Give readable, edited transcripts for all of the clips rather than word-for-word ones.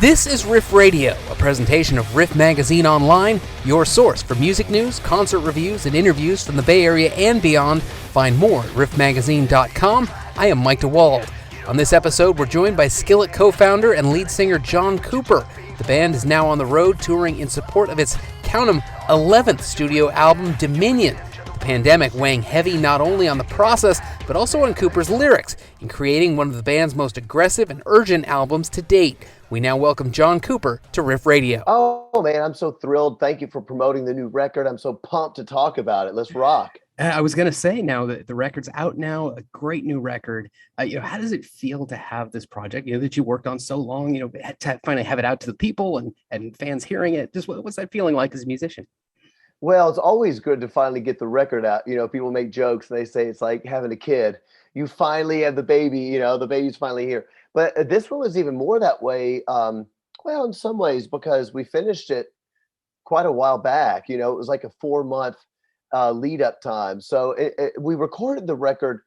This is RIFF Radio, a presentation of RIFF Magazine Online, your source for music news, concert reviews, and interviews from the Bay Area and beyond. Find more at riffmagazine.com. I am Mike DeWald. On this episode, we're joined by Skillet co-founder and lead singer John Cooper. The band is now on the road touring in support of its, count 'em, 11th studio album, Dominion. The pandemic weighing heavy not only on the process, but also on Cooper's lyrics in creating one of the band's most aggressive and urgent albums to date. We now welcome John Cooper to RIFF Radio. Oh man, I'm so thrilled. Thank you for promoting the new record. I'm so pumped to talk about it. Let's rock. I was going to say, now that the record's out now, a great new record. How does it feel to have this project, that you worked on so long, to finally have it out to the people and fans hearing it? Just what's that feeling like as a musician? Well, it's always good to finally get the record out. People make jokes and they say it's like having a kid. You finally have the baby, the baby's finally here. But this one was even more that way. Well, in some ways, because we finished it quite a while back. It was like a 4-month lead up time. So we recorded the record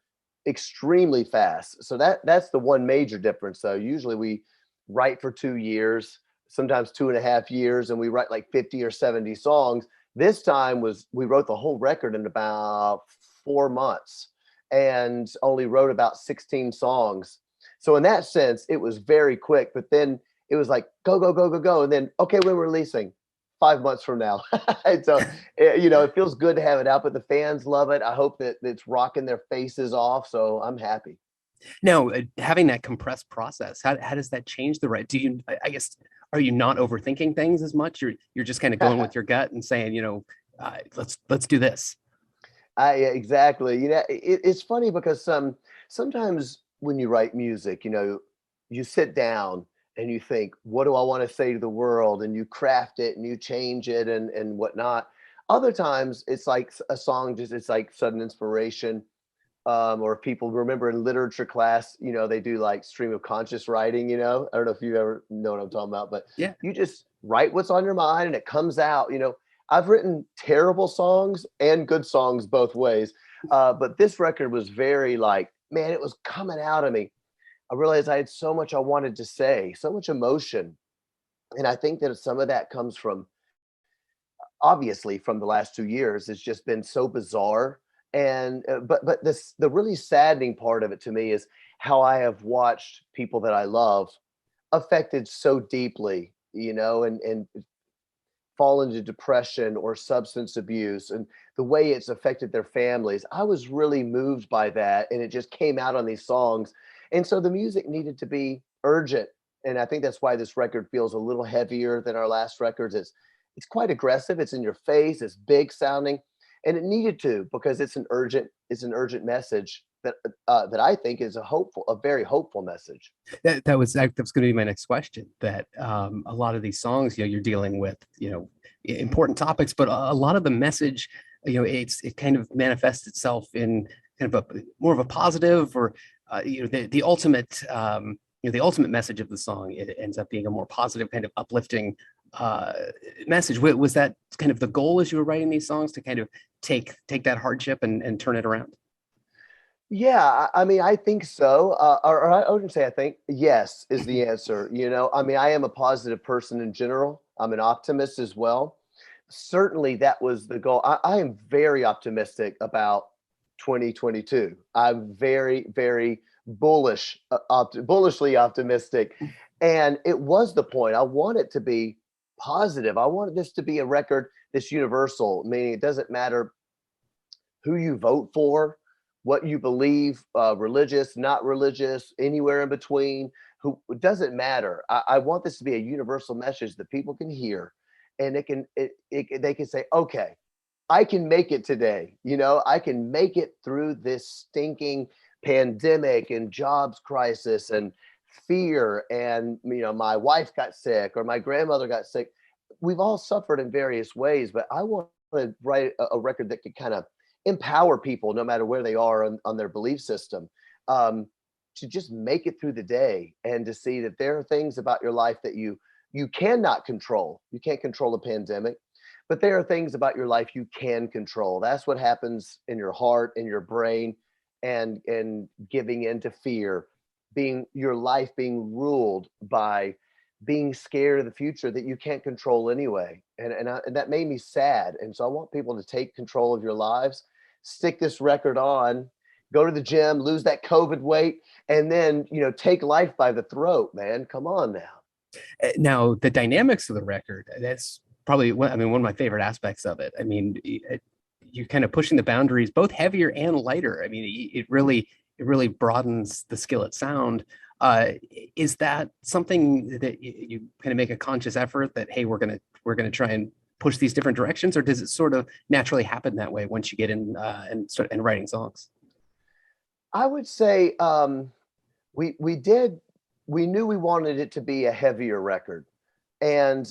extremely fast. So that's the one major difference. So usually we write for 2 years, sometimes 2.5 years, and we write like 50 or 70 songs. This time we wrote the whole record in about 4 months and only wrote about 16 songs. So in that sense, it was very quick, but then it was like, go, go, go, go, go. And then, okay, when we're releasing 5 months from now. And so, it feels good to have it out, but the fans love it. I hope that it's rocking their faces off. So I'm happy. Now, having that compressed process, how does that change the right? Are you not overthinking things as much? You're just kind of going with your gut and saying, let's do this. Yeah, exactly. It's funny because sometimes when you write music, you sit down and you think, what do I want to say to the world? And you craft it and you change it and whatnot. Other times it's like a song, it's like sudden inspiration. Or people remember in literature class, they do like stream of conscious writing, I don't know if you ever know what I'm talking about, but yeah, you just write what's on your mind and it comes out. I've written terrible songs and good songs both ways. But this record was very man, it was coming out of me. I realized I had so much I wanted to say, so much emotion. And I think that some of that comes from, obviously, from the last 2 years. It's just been so bizarre. And but the really saddening part of it to me is how I have watched people that I love affected so deeply, and fall into depression or substance abuse, and the way it's affected their families. I was really moved by that, and it just came out on these songs. And so the music needed to be urgent. And I think that's why this record feels a little heavier than our last records. It's quite aggressive. It's in your face. It's big sounding. And it needed to, because it's an urgent message that I think is a very hopeful message. That was going to be my next question. That a lot of these songs, you're dealing with, important topics, but a lot of the message, it kind of manifests itself in kind of more of a positive, or the ultimate, the ultimate message of the song. It ends up being a more positive, kind of uplifting message. Was that kind of the goal as you were writing these songs, to kind of take that hardship and turn it around? Yeah, I mean, I think so. Or I wouldn't say I think. Yes is the answer. I am a positive person in general. I'm an optimist as well. Certainly that was the goal. I am very optimistic about 2022. I'm very, very bullishly optimistic. And it was the point. I want it to be positive. I wanted this to be a record that's universal, meaning it doesn't matter who you vote for, what you believe, religious, not religious, anywhere in between. It doesn't matter. I want this to be a universal message that people can hear, and they can say, okay, I can make it today. I can make it through this stinking pandemic and jobs crisis and fear. And, my wife got sick or my grandmother got sick. We've all suffered in various ways, but I want to write a record that could kind of empower people, no matter where they are on their belief system, to just make it through the day, and to see that there are things about your life that you cannot control. You can't control a pandemic, but there are things about your life you can control. That's what happens in your heart, in your brain, and giving in to fear, your life being ruled by being scared of the future that you can't control anyway. And that made me sad. And so I want people to take control of your lives, stick this record on, go to the gym, lose that COVID weight, and then, take life by the throat, man. Come on now. Now, the dynamics of the record, that's probably one of my favorite aspects of it. I mean, you're kind of pushing the boundaries, both heavier and lighter. I mean, it really broadens the Skillet sound. Is that something that you kind of make a conscious effort that, hey, we're gonna try and push these different directions, or does it sort of naturally happen that way once you get in and start and writing songs? I would say we knew we wanted it to be a heavier record. And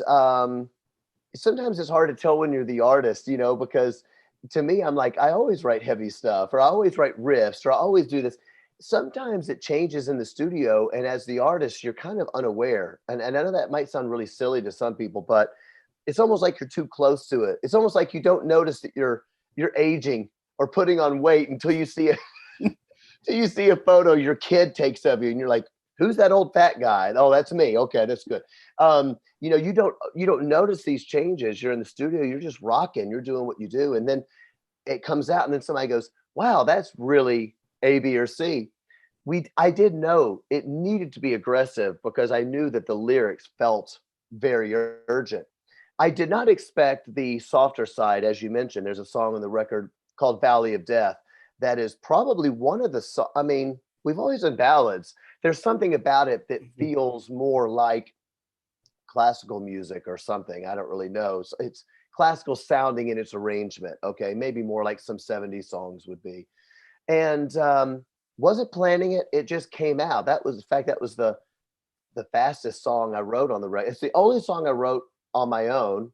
sometimes it's hard to tell when you're the artist, because to me, I'm like, I always write heavy stuff, or I always write riffs, or I always do this. Sometimes it changes in the studio, and as the artist, you're kind of unaware. And I know that might sound really silly to some people, but it's almost like you're too close to it. It's almost like you don't notice that you're aging or putting on weight until you see a photo your kid takes of you, and you're like, who's that old fat guy? Oh, that's me. Okay, that's good. You don't notice these changes. You're in the studio, you're just rocking, you're doing what you do, and then it comes out, and then somebody goes, wow, that's really A, B, or C. I did know it needed to be aggressive because I knew that the lyrics felt very urgent. I did not expect the softer side. As you mentioned, there's a song on the record called Valley of Death that is probably one of the we've always done ballads. There's something about it that feels more like classical music or something. I don't really know. So it's classical sounding in its arrangement. Okay, maybe more like some 70s songs would be. And wasn't planning it. It just came out. That was the fastest song I wrote on the record. It's the only song I wrote on my own,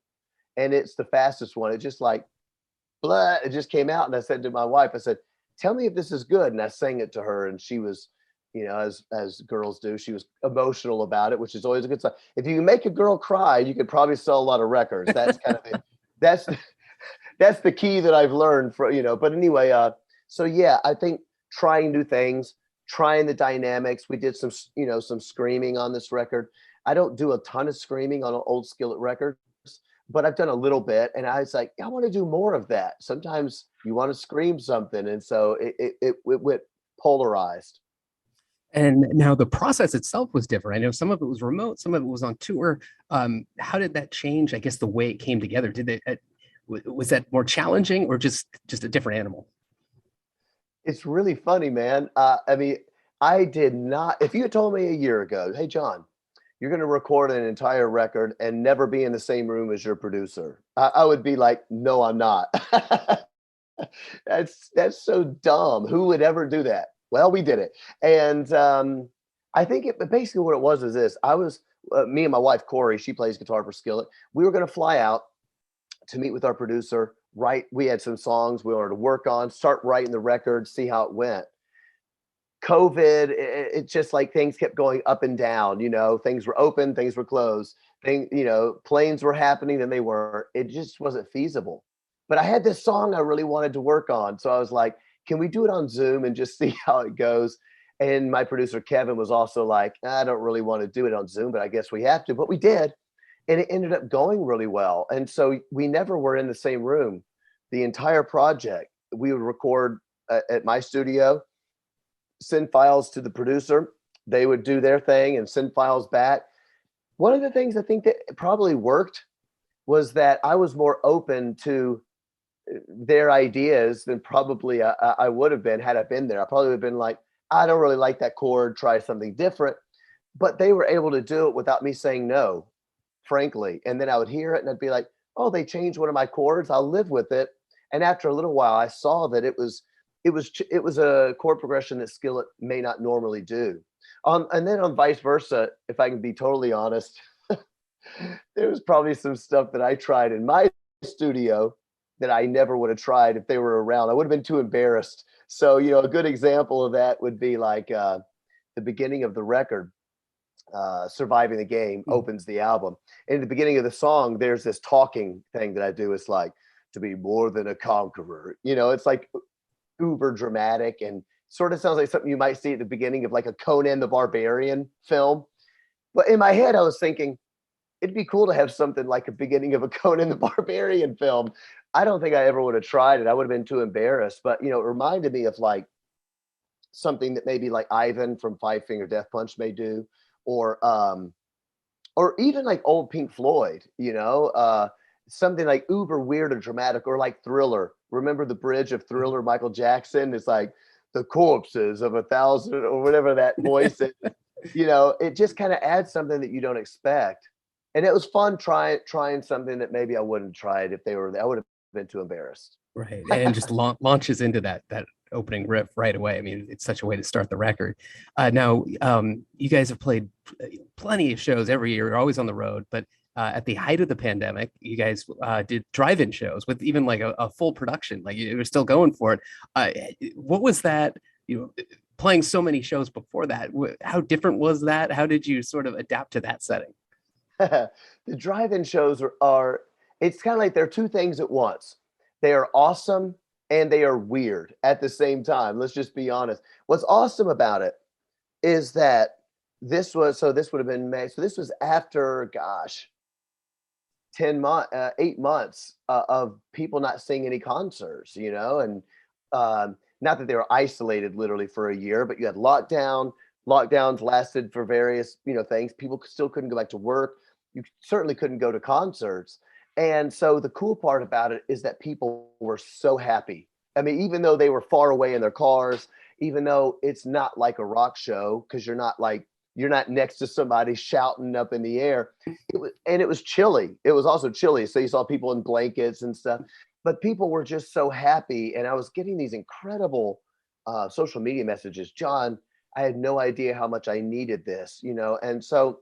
and it's the fastest one. It just like, blah, it just came out. And I said to my wife, I said, tell me if this is good. And I sang it to her, and she was, as girls do, she was emotional about it, which is always a good sign. If you can make a girl cry, you could probably sell a lot of records. That's kind of it. That's the key that I've learned but anyway, so yeah, I think trying new things, trying the dynamics. We did some screaming on this record. I don't do a ton of screaming on old Skillet records, but I've done a little bit, and I was like, I want to do more of that. Sometimes you want to scream something, and so it went polarized. And now the process itself was different. I know some of it was remote, some of it was on tour. How did that change, I guess, the way it came together? Was that more challenging, or just a different animal? It's really funny, man. I did not. If you had told me a year ago, hey, John, you're going to record an entire record and never be in the same room as your producer, I would be like, no, I'm not. That's so dumb. Who would ever do that? Well, we did it. And I think basically what it was is this. I was, me and my wife, Corey, she plays guitar for Skillet. We were going to fly out to meet with our producer, we had some songs we wanted to work on, start writing the record, see how it went. COVID, it's just like things kept going up and down, things were open, things were closed, planes were happening, then they weren't. It just wasn't feasible. But I had this song I really wanted to work on. So I was like, can we do it on Zoom and just see how it goes? And my producer, Kevin, was also like, I don't really want to do it on Zoom, but I guess we have to. But we did. And it ended up going really well. And so we never were in the same room the entire project. We would record at my studio, send files to the producer. They would do their thing and send files back. One of the things I think that probably worked was that I was more open to their ideas than probably I would have been had I been there. I probably would have been like, I don't really like that chord, try something different. But they were able to do it without me saying no, frankly. And then I would hear it and I'd be like, oh, they changed one of my chords. I'll live with it. And after a little while, I saw that it was a chord progression that Skillet may not normally do. And then on vice versa, if I can be totally honest, there was probably some stuff that I tried in my studio that I never would have tried if they were around. I would have been too embarrassed. So, a good example of that would be like the beginning of the record, Surviving the Game opens the album. And in the beginning of the song, there's this talking thing that I do. It's like, to be more than a conqueror. It's like uber dramatic and sort of sounds like something you might see at the beginning of like a Conan the Barbarian film. But in my head, I was thinking, it'd be cool to have something like a beginning of a Conan the Barbarian film. I don't think I ever would have tried it. I would have been too embarrassed. But, it reminded me of like something that maybe like Ivan from Five Finger Death Punch may do, or even like old Pink Floyd, something like uber weird or dramatic, or like Thriller. Remember the bridge of Thriller, Michael Jackson? It's like the corpses of 1,000 or whatever that voice is. It just kind of adds something that you don't expect. And it was fun trying something that maybe I wouldn't have tried if they were there. I would have been too embarrassed. Right. And just launches into that opening riff right away. I mean, it's such a way to start the record. Now, you guys have played plenty of shows every year. You're always on the road, but at the height of the pandemic, you guys did drive-in shows with even like a full production. Like you were still going for it. What was that? Playing so many shows before that. How different was that? How did you sort of adapt to that setting? The drive-in shows are it's kind of like they're two things at once. They are awesome and they are weird at the same time. Let's just be honest. What's awesome about it is that this would have been May. So this was after, 8 months of people not seeing any concerts, and not that they were isolated literally for a year, but you had lockdowns lasted for various, things. People still couldn't go back to work. You certainly couldn't go to concerts. And so the cool part about it is that people were so happy. I mean, even though they were far away in their cars, even though it's not like a rock show, because you're not next to somebody shouting up in the air. It was chilly. It was also chilly. So you saw people in blankets and stuff, but people were just so happy. And I was getting these incredible social media messages. John, I had no idea how much I needed this, and so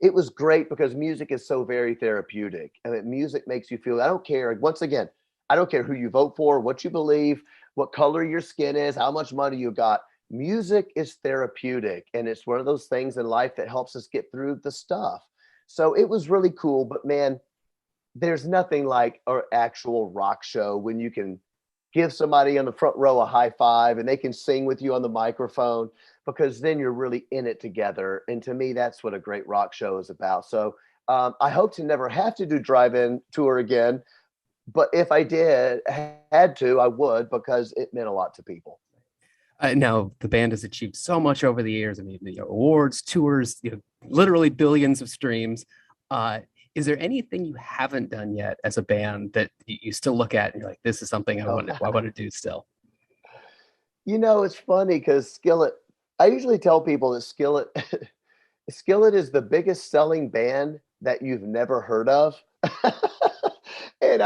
it was great because music is so very therapeutic. I mean, music makes you feel, I don't care. Once again, I don't care who you vote for, what you believe, what color your skin is, how much money you got. Music is therapeutic. And it's one of those things in life that helps us get through the stuff. So it was really cool, but man, there's nothing like an actual rock show when you can give somebody on the front row a high five and they can sing with you on the microphone, because then you're really in it together. And to me, that's what a great rock show is about. So I hope to never have to do drive-in tour again. But if I had to, I would, because it meant a lot to people. Now, the band has achieved so much over the years. I mean, awards, tours, literally billions of streams. Is there anything you haven't done yet as a band that you still look at and you're like, this is something I want to do still? It's funny because Skillet, I usually tell people that Skillet is the biggest selling band that you've never heard of. And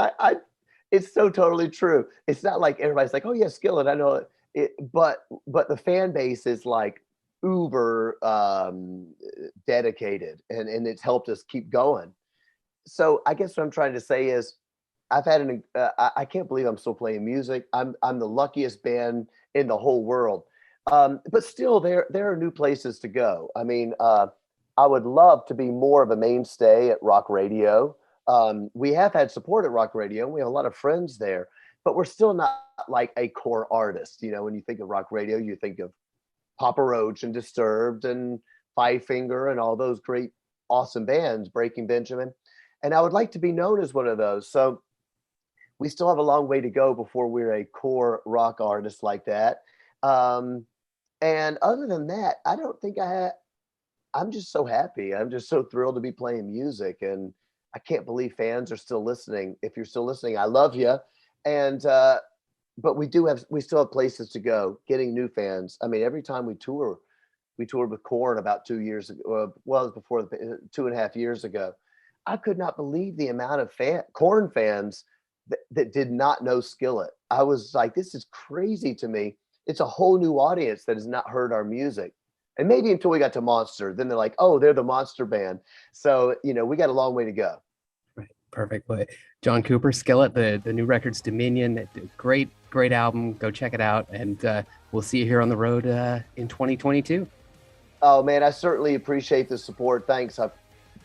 it's so totally true. It's not like everybody's like, oh yeah, Skillet, I know it. But the fan base is like uber dedicated, and it's helped us keep going. So I guess what I'm trying to say is I've had I can't believe I'm still playing music. I'm the luckiest band in the whole world. But still there are new places to go. I mean, I would love to be more of a mainstay at Rock Radio. We have had support at Rock Radio. We have a lot of friends there, but we're still not like a core artist. When you think of Rock Radio, you think of Papa Roach and Disturbed and Five Finger and all those great, awesome bands, Breaking Benjamin. And I would like to be known as one of those. So we still have a long way to go before we're a core rock artist like that. And other than that, I don't think I'm just so happy. I'm just so thrilled to be playing music. And I can't believe fans are still listening. If you're still listening, I love you. And, but we still have places to go, getting new fans. I mean, every time we toured with Korn about 2 years ago. Well, it was before 2.5 years ago. I could not believe the amount of Korn fans that did not know Skillet. I was like, this is crazy to me. It's a whole new audience that has not heard our music. And maybe until we got to Monster, then they're like, oh, they're the Monster band. So, we got a long way to go. Right. Perfect. But John Cooper, Skillet, the new record's Dominion. Great album. Go check it out. And we'll see you here on the road in 2022. Oh, man, I certainly appreciate the support. Thanks.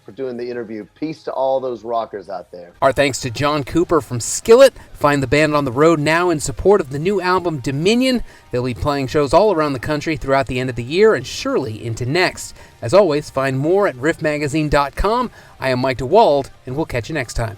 for doing the interview. Peace to all those rockers out there. Our thanks to John Cooper from Skillet. Find the band on the road now in support of the new album Dominion. They'll be playing shows all around the country throughout the end of the year and surely into next. As always, find more at riffmagazine.com. I am Mike DeWald, and we'll catch you next time.